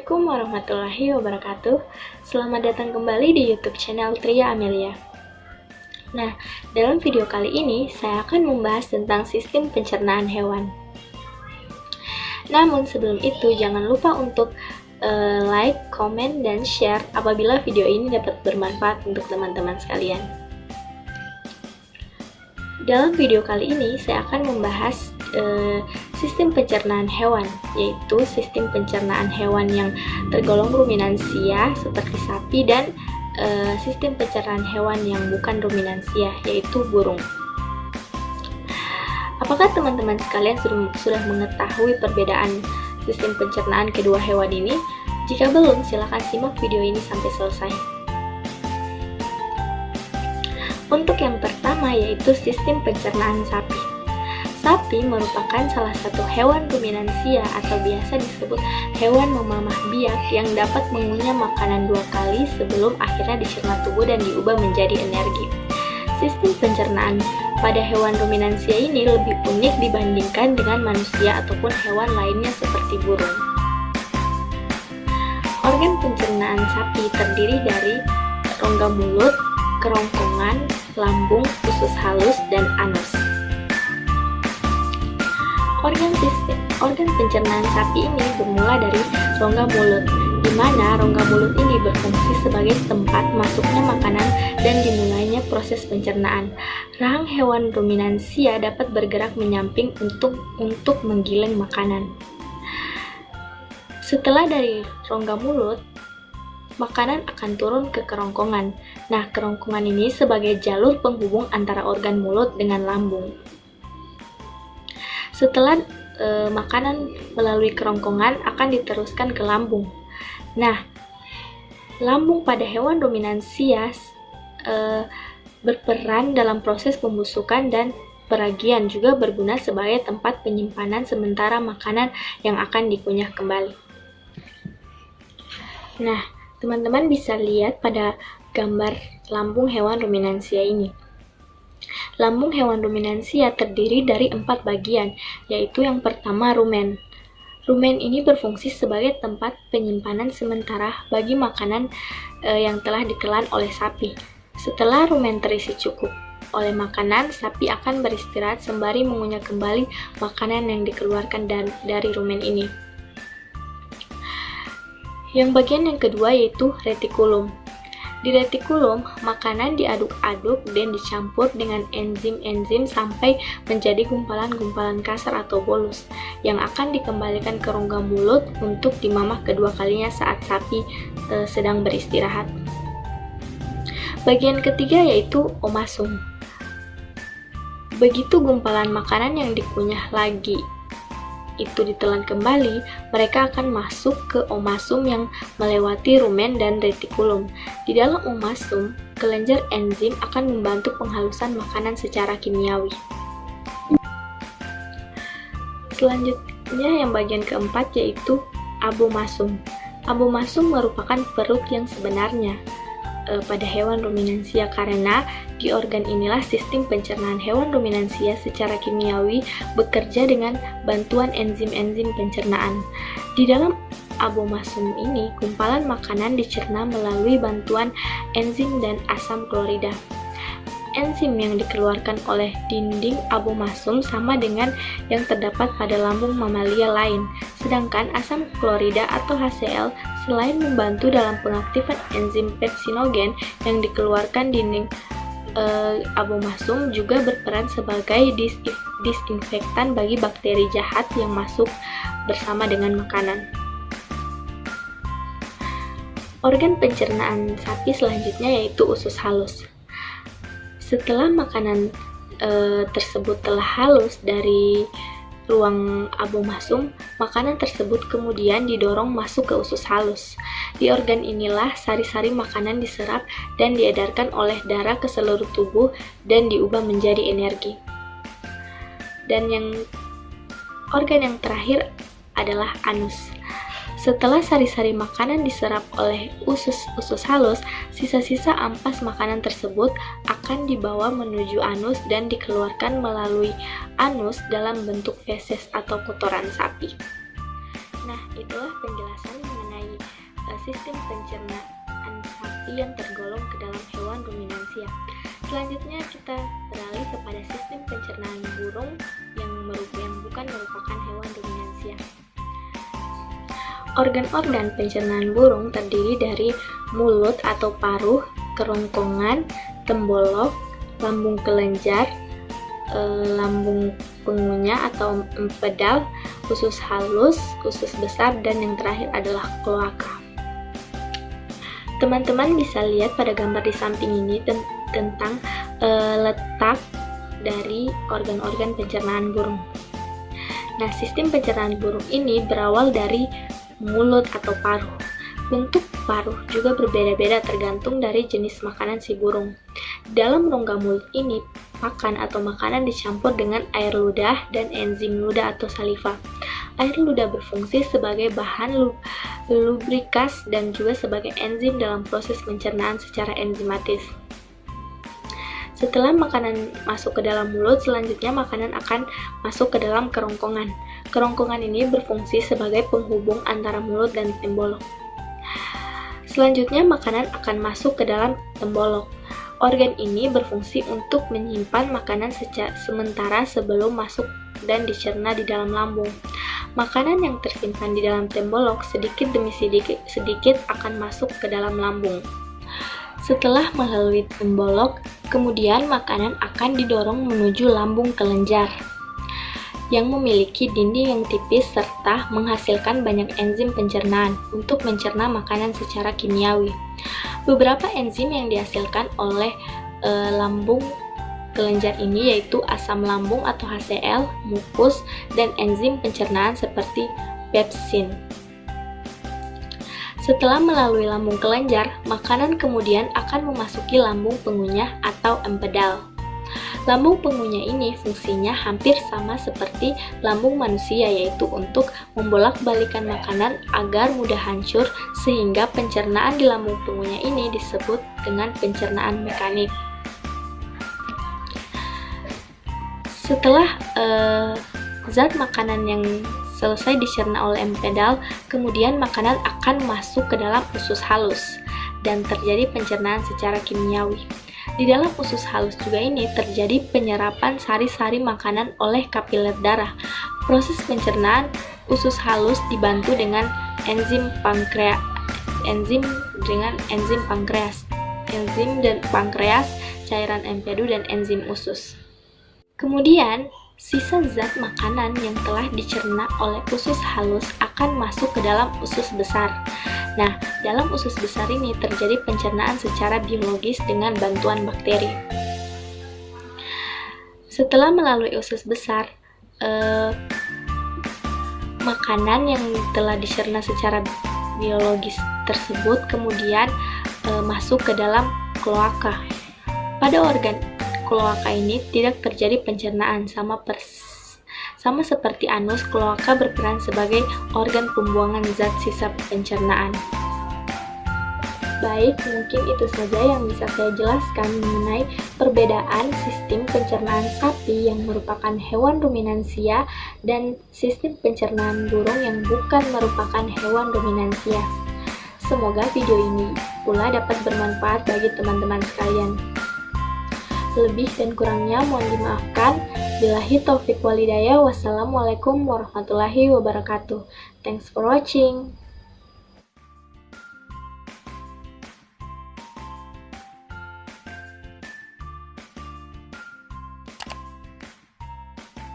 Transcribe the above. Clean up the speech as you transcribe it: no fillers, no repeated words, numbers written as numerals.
Assalamualaikum warahmatullahi wabarakatuh. Selamat datang kembali di YouTube channel Tria Amelia. Nah, dalam video kali ini saya akan membahas tentang sistem pencernaan hewan. Namun sebelum itu jangan lupa untuk like, komen, dan share apabila video ini dapat bermanfaat untuk teman-teman sekalian. Dalam video kali ini saya akan membahas sistem pencernaan hewan, yaitu sistem pencernaan hewan yang tergolong ruminansia seperti sapi dan sistem pencernaan hewan yang bukan ruminansia, yaitu burung. Apakah teman-teman sekalian sudah mengetahui perbedaan sistem pencernaan kedua hewan ini? Jika belum, silakan simak video ini sampai selesai. Untuk yang pertama yaitu sistem pencernaan sapi. Sapi merupakan salah satu hewan ruminansia atau biasa disebut hewan memamah biak yang dapat mengunyah makanan 2 kali sebelum akhirnya dicerna tubuh dan diubah menjadi energi. Sistem pencernaan pada hewan ruminansia ini lebih unik dibandingkan dengan manusia ataupun hewan lainnya seperti burung. Organ pencernaan sapi terdiri dari rongga mulut, kerongkongan, lambung, usus halus, dan anus. Organ pencernaan sapi ini bermula dari rongga mulut, di mana rongga mulut ini berfungsi sebagai tempat masuknya makanan dan dimulainya proses pencernaan. Rahang hewan ruminansia dapat bergerak menyamping untuk menggiling makanan. Setelah dari rongga mulut, makanan akan turun ke kerongkongan. Nah, kerongkongan ini sebagai jalur penghubung antara organ mulut dengan lambung. Setelah makanan melalui kerongkongan akan diteruskan ke lambung. Nah, lambung pada hewan ruminansia berperan dalam proses pembusukan dan peragian, juga berguna sebagai tempat penyimpanan sementara makanan yang akan dikunyah kembali. Nah, teman-teman bisa lihat pada gambar lambung hewan ruminansia ini. Lambung hewan ruminansia terdiri dari 4 bagian, yaitu yang pertama rumen. Rumen ini berfungsi sebagai tempat penyimpanan sementara bagi makanan yang telah ditelan oleh sapi. Setelah rumen terisi cukup oleh makanan, sapi akan beristirahat sembari mengunyah kembali makanan yang dikeluarkan dari rumen ini. Yang bagian yang kedua yaitu retikulum. Di retikulum, makanan diaduk-aduk dan dicampur dengan enzim-enzim sampai menjadi gumpalan-gumpalan kasar atau bolus yang akan dikembalikan ke rongga mulut untuk dimamah kedua kalinya saat sapi sedang beristirahat. Bagian ketiga yaitu omasum. Begitu gumpalan makanan yang dikunyah lagi itu ditelan kembali, mereka akan masuk ke omasum yang melewati rumen dan retikulum. Di dalam omasum, kelenjar enzim akan membantu penghalusan makanan secara kimiawi. Selanjutnya yang bagian keempat yaitu abomasum. Abomasum merupakan perut yang sebenarnya pada hewan ruminansia karena di organ inilah sistem pencernaan hewan ruminansia secara kimiawi bekerja dengan bantuan enzim-enzim pencernaan. Di dalam abomasum ini, gumpalan makanan dicerna melalui bantuan enzim dan asam klorida. Enzim yang dikeluarkan oleh dinding abomasum sama dengan yang terdapat pada lambung mamalia lain, sedangkan asam klorida atau HCl selain membantu dalam pengaktifan enzim pepsinogen yang dikeluarkan dinding abomasum juga berperan sebagai disinfektan bagi bakteri jahat yang masuk bersama dengan makanan. Organ pencernaan sapi selanjutnya yaitu usus halus. Setelah makanan tersebut telah halus dari ruang abomasum, makanan tersebut kemudian didorong masuk ke usus halus. Di organ inilah sari-sari makanan diserap dan diedarkan oleh darah ke seluruh tubuh dan diubah menjadi energi. Dan organ yang terakhir adalah anus. Setelah sari-sari makanan diserap oleh usus halus, sisa-sisa ampas makanan tersebut akan dibawa menuju anus dan dikeluarkan melalui anus dalam bentuk feses atau kotoran sapi. Nah, itulah penjelasan mengenai sistem pencernaan sapi yang tergolong ke dalam hewan ruminansia. Selanjutnya kita beralih kepada sistem pencernaan burung yang bukan merupakan hewan ruminansia. Organ-organ pencernaan burung terdiri dari mulut atau paruh, kerongkongan, tembolok, lambung kelenjar, lambung pengunyah atau empedal, usus halus, usus besar, dan yang terakhir adalah kloaka. Teman-teman bisa lihat pada gambar di samping ini tentang letak dari organ-organ pencernaan burung. Nah, sistem pencernaan burung ini berawal dari mulut atau paruh. Bentuk paruh juga berbeda-beda tergantung dari jenis makanan si burung. Dalam rongga mulut ini, pakan atau makanan dicampur dengan air ludah dan enzim ludah atau saliva. Air ludah berfungsi sebagai bahan lubrikas dan juga sebagai enzim dalam proses pencernaan secara enzimatis. Setelah makanan masuk ke dalam mulut, selanjutnya makanan akan masuk ke dalam kerongkongan. Kerongkongan ini berfungsi sebagai penghubung antara mulut dan tembolok. Selanjutnya makanan akan masuk ke dalam tembolok. Organ ini berfungsi untuk menyimpan makanan sementara sebelum masuk dan dicerna di dalam lambung. Makanan yang tersimpan di dalam tembolok sedikit demi sedikit akan masuk ke dalam lambung. Setelah melalui tembolok, kemudian makanan akan didorong menuju lambung kelenjar yang memiliki dinding yang tipis serta menghasilkan banyak enzim pencernaan untuk mencerna makanan secara kimiawi. Beberapa enzim yang dihasilkan oleh lambung kelenjar ini yaitu asam lambung atau HCl, mukus, dan enzim pencernaan seperti pepsin. Setelah melalui lambung kelenjar, makanan kemudian akan memasuki lambung pengunyah atau empedal. Lambung pengunyah ini fungsinya hampir sama seperti lambung manusia, yaitu untuk membolak-balikan makanan agar mudah hancur, sehingga pencernaan di lambung pengunyah ini disebut dengan pencernaan mekanik. Setelah zat makanan yang selesai dicerna oleh empedal, kemudian makanan akan masuk ke dalam usus halus dan terjadi pencernaan secara kimiawi. Di dalam usus halus juga ini terjadi penyerapan sari-sari makanan oleh kapiler darah. Proses pencernaan usus halus dibantu dengan enzim dan pankreas, cairan empedu, dan enzim usus. Kemudian, sisa zat makanan yang telah dicerna oleh usus halus akan masuk ke dalam usus besar. Nah, dalam usus besar ini terjadi pencernaan secara biologis dengan bantuan bakteri. Setelah melalui usus besar, makanan yang telah dicerna secara biologis tersebut kemudian masuk ke dalam kloaka. Pada organ kloaka ini tidak terjadi pencernaan, sama seperti anus. Kloaka berperan sebagai organ pembuangan zat sisa pencernaan. Baik, mungkin itu saja yang bisa saya jelaskan mengenai perbedaan sistem pencernaan sapi yang merupakan hewan ruminansia dan sistem pencernaan burung yang bukan merupakan hewan ruminansia. Semoga video ini pula dapat bermanfaat bagi teman-teman sekalian. Lebih dan kurangnya mohon dimaafkan. Billahi taufiq walhidayah. Wassalamualaikum warahmatullahi wabarakatuh. Thanks for watching.